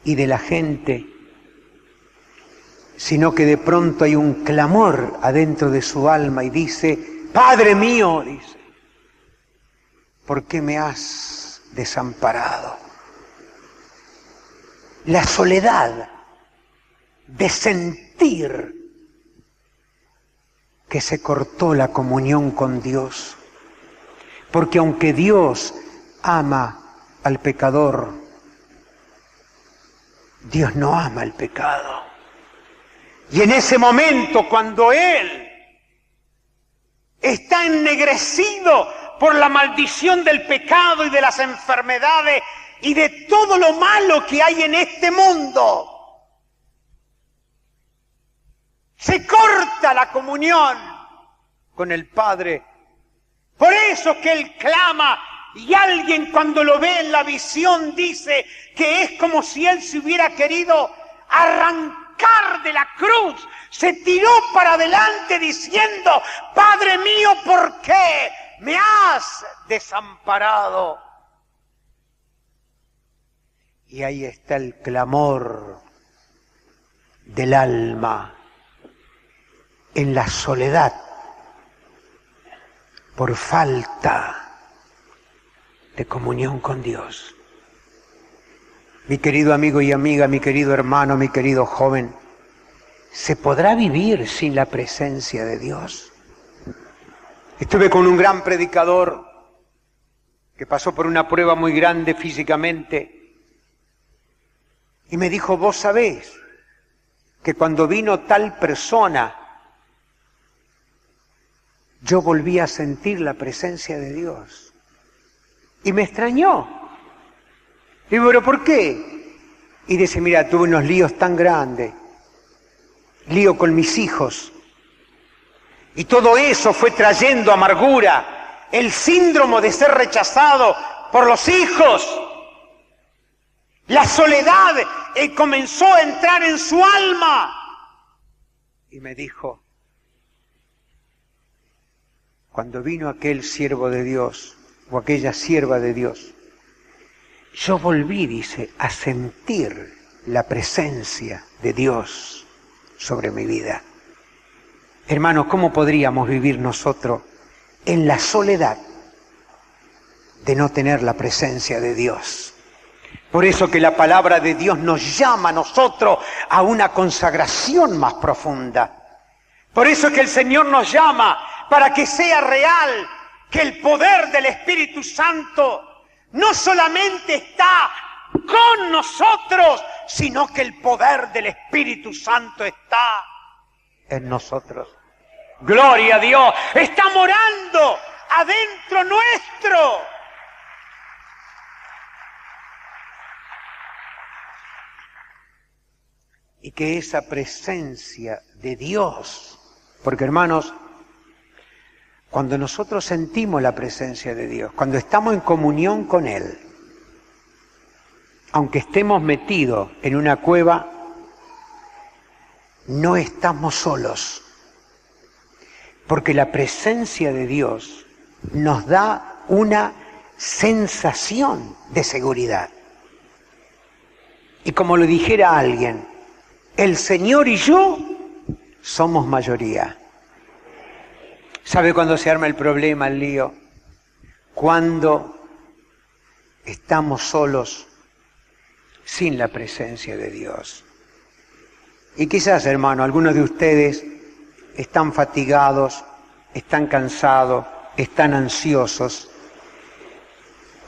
y de la gente, sino que de pronto hay un clamor adentro de su alma y dice, Padre mío, dice, ¿por qué me has desamparado? La soledad de sentir que se cortó la comunión con Dios. Porque aunque Dios ama al pecador, Dios no ama el pecado. Y en ese momento, cuando Él está ennegrecido por la maldición del pecado y de las enfermedades y de todo lo malo que hay en este mundo. Se corta la comunión con el Padre. Por eso que Él clama, y alguien cuando lo ve en la visión dice que es como si Él se hubiera querido arrancar de la cruz. Se tiró para adelante diciendo: Padre mío, ¿por qué me has desamparado? Y ahí está el clamor del alma en la soledad por falta de comunión con Dios. Mi querido amigo y amiga, mi querido hermano, mi querido joven, ¿se podrá vivir sin la presencia de Dios? Estuve con un gran predicador que pasó por una prueba muy grande físicamente y me dijo: vos sabés que cuando vino tal persona yo volví a sentir la presencia de Dios. Y me extrañó. Digo: ¿pero por qué? Y dice: mira, tuve unos líos tan grandes. Lío con mis hijos. Y todo eso fue trayendo amargura. El síndrome de ser rechazado por los hijos. La soledad comenzó a entrar en su alma. Y me dijo: cuando vino aquel siervo de Dios, o aquella sierva de Dios, yo volví, dice, a sentir la presencia de Dios sobre mi vida. Hermanos, ¿cómo podríamos vivir nosotros en la soledad de no tener la presencia de Dios? Por eso que la palabra de Dios nos llama a nosotros a una consagración más profunda. Por eso que el Señor nos llama para que sea real que el poder del Espíritu Santo no solamente está con nosotros, sino que el poder del Espíritu Santo está en nosotros. ¡Gloria a Dios! Está morando adentro nuestro. Y que esa presencia de Dios, porque hermanos, cuando nosotros sentimos la presencia de Dios, cuando estamos en comunión con Él, aunque estemos metidos en una cueva, no estamos solos, porque la presencia de Dios nos da una sensación de seguridad. Y como lo dijera alguien, el Señor y yo somos mayoría. ¿Sabe cuándo se arma el problema, el lío? Cuando estamos solos, sin la presencia de Dios. Y quizás, hermano, algunos de ustedes están fatigados, están cansados, están ansiosos,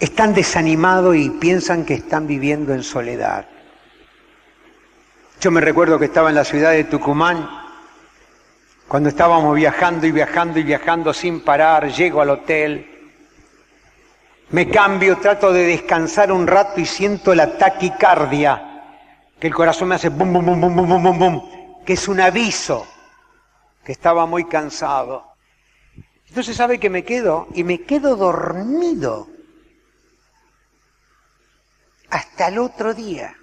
están desanimados y piensan que están viviendo en soledad. Yo me recuerdo que estaba en la ciudad de Tucumán, cuando estábamos viajando y viajando y viajando sin parar. Llego al hotel, me cambio, trato de descansar un rato y siento la taquicardia, que el corazón me hace bum, bum, bum, bum, bum, bum, bum, que es un aviso que estaba muy cansado. Entonces, ¿sabe qué me quedo? Y me quedo dormido hasta el otro día.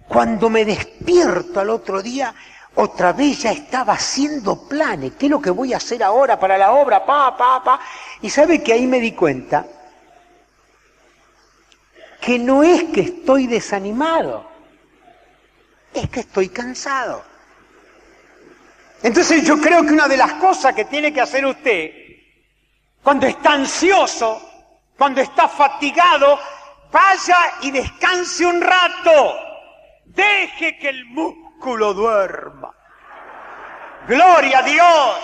Cuando me despierto al otro día, otra vez ya estaba haciendo planes. ¿Qué es lo que voy a hacer ahora para la obra? Y sabe que ahí me di cuenta que no es que estoy desanimado, es que estoy cansado. Entonces yo creo que una de las cosas que tiene que hacer usted, cuando está ansioso, cuando está fatigado, vaya y descanse un rato. Deje que el músculo duerma. ¡Gloria a Dios!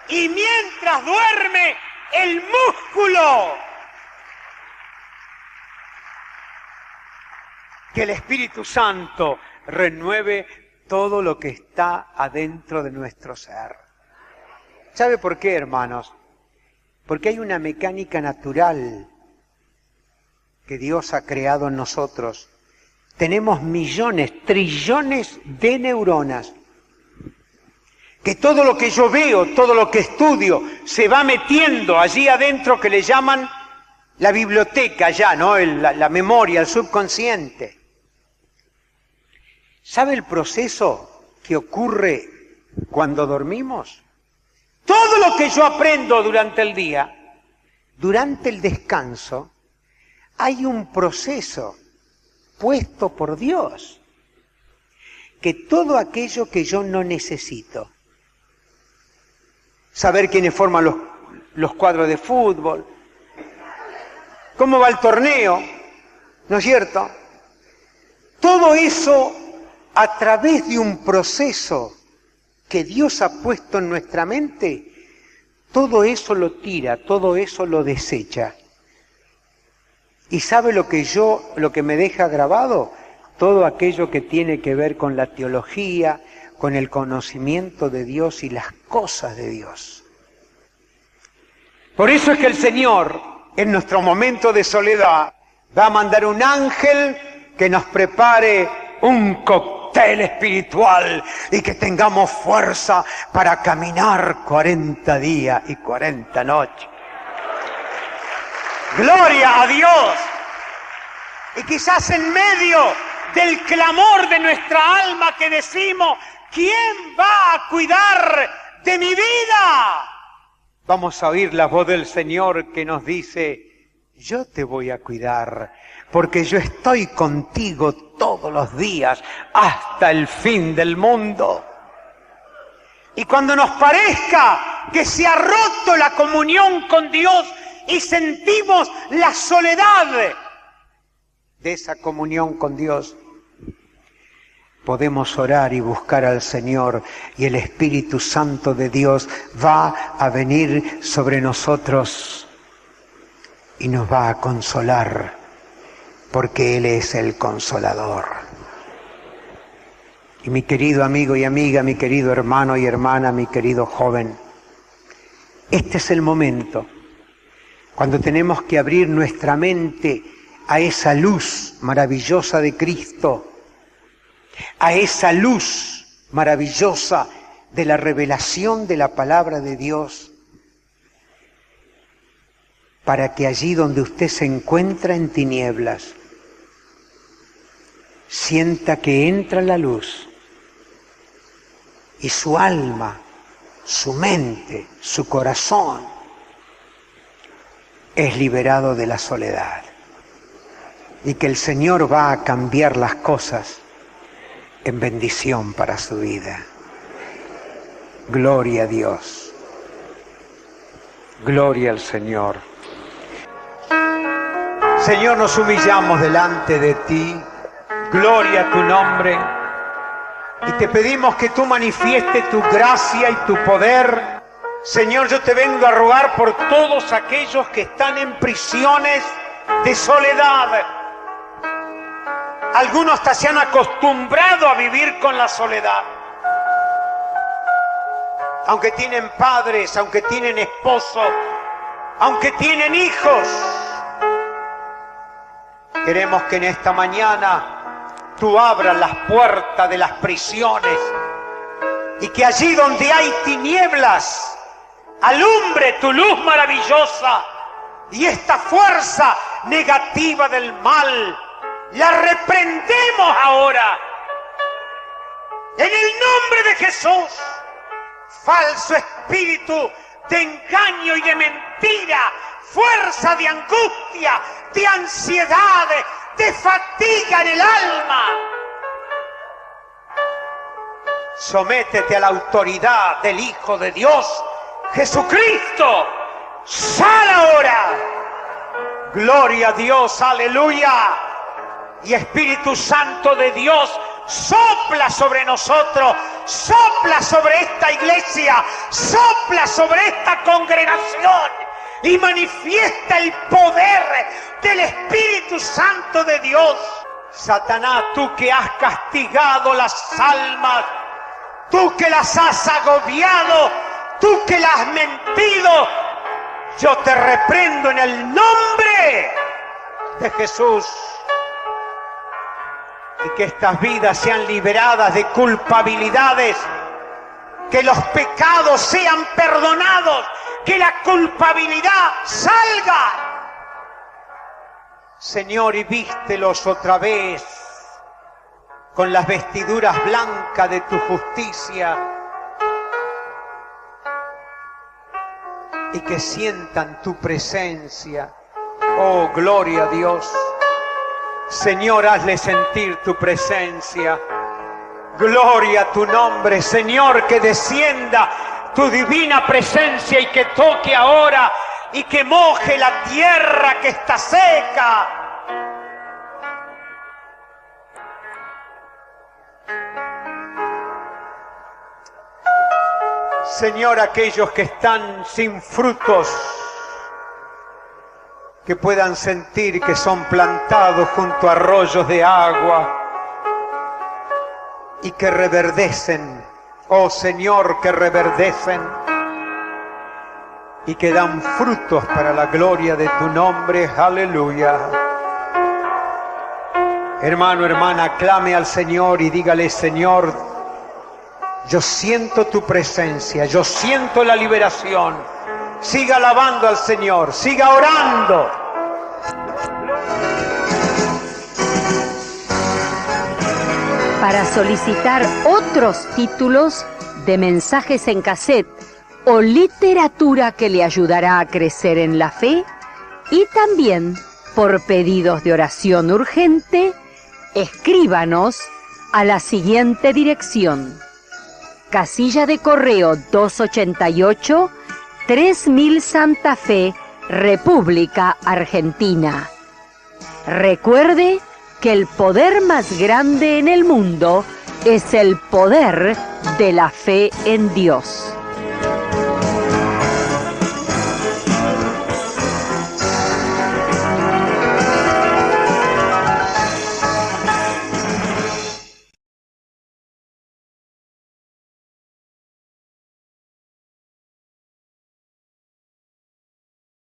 Y mientras duerme el músculo, que el Espíritu Santo renueve todo lo que está adentro de nuestro ser. ¿Sabe por qué, hermanos? Porque hay una mecánica natural que Dios ha creado en nosotros. Tenemos millones, trillones de neuronas. Que todo lo que yo veo, todo lo que estudio, se va metiendo allí adentro, que le llaman la biblioteca ya, ¿no? La memoria, el subconsciente. ¿Sabe el proceso que ocurre cuando dormimos? Todo lo que yo aprendo durante el día, durante el descanso, hay un proceso puesto por Dios, que todo aquello que yo no necesito, saber quiénes forman los cuadros de fútbol, cómo va el torneo, ¿no es cierto? Todo eso a través de un proceso que Dios ha puesto en nuestra mente, todo eso lo tira, todo eso lo desecha. ¿Y sabe lo que me deja grabado? Todo aquello que tiene que ver con la teología, con el conocimiento de Dios y las cosas de Dios. Por eso es que el Señor, en nuestro momento de soledad, va a mandar un ángel que nos prepare un cóctel espiritual y que tengamos fuerza para caminar 40 días y 40 noches. ¡Gloria a Dios! Y quizás en medio del clamor de nuestra alma que decimos, ¿quién va a cuidar de mi vida? Vamos a oír la voz del Señor que nos dice, yo te voy a cuidar, porque yo estoy contigo todos los días hasta el fin del mundo. Y cuando nos parezca que se ha roto la comunión con Dios y sentimos la soledad de esa comunión con Dios, podemos orar y buscar al Señor, y el Espíritu Santo de Dios va a venir sobre nosotros y nos va a consolar, porque Él es el Consolador. Y mi querido amigo y amiga, mi querido hermano y hermana, mi querido joven, este es el momento cuando tenemos que abrir nuestra mente a esa luz maravillosa de Cristo, a esa luz maravillosa de la revelación de la palabra de Dios, para que allí donde usted se encuentra en tinieblas, sienta que entra la luz y su alma, su mente, su corazón es liberado de la soledad, y que el Señor va a cambiar las cosas en bendición para su vida. Gloria a Dios. Gloria al Señor. Señor, nos humillamos delante de ti. Gloria a tu nombre. Y te pedimos que tú manifiestes tu gracia y tu poder. Señor, yo te vengo a rogar por todos aquellos que están en prisiones de soledad. Algunos hasta se han acostumbrado a vivir con la soledad. Aunque tienen padres, aunque tienen esposo, aunque tienen hijos. Queremos que en esta mañana tú abras las puertas de las prisiones y que allí donde hay tinieblas alumbre tu luz maravillosa, y esta fuerza negativa del mal la reprendemos ahora en el nombre de Jesús. Falso espíritu de engaño y de mentira, fuerza de angustia, de ansiedad, de fatiga en el alma, sométete a la autoridad del Hijo de Dios, Jesucristo. Sal ahora. Gloria a Dios, aleluya. Y Espíritu Santo de Dios, sopla sobre nosotros, sopla sobre esta iglesia, sopla sobre esta congregación y manifiesta el poder del Espíritu Santo de Dios. Satanás, tú que has castigado las almas, tú que las has agobiado, tú que la has mentido, yo te reprendo en el nombre de Jesús. Y que estas vidas sean liberadas de culpabilidades, que los pecados sean perdonados, que la culpabilidad salga. Señor, y vístelos otra vez con las vestiduras blancas de tu justicia, y que sientan tu presencia. Oh, gloria a Dios. Señor, hazle sentir tu presencia. Gloria a tu nombre, Señor, que descienda tu divina presencia y que toque ahora y que moje la tierra que está seca. Señor, aquellos que están sin frutos, que puedan sentir que son plantados junto a arroyos de agua y que reverdecen, oh Señor, que reverdecen y que dan frutos para la gloria de tu nombre. Aleluya. Hermano, hermana, clame al Señor y dígale: Señor, yo siento tu presencia, yo siento la liberación. Siga alabando al Señor, siga orando. Para solicitar otros títulos de mensajes en cassette o literatura que le ayudará a crecer en la fe, y también por pedidos de oración urgente, escríbanos a la siguiente dirección: Casilla de Correo 288, 3000 Santa Fe, República Argentina. Recuerde que el poder más grande en el mundo es el poder de la fe en Dios.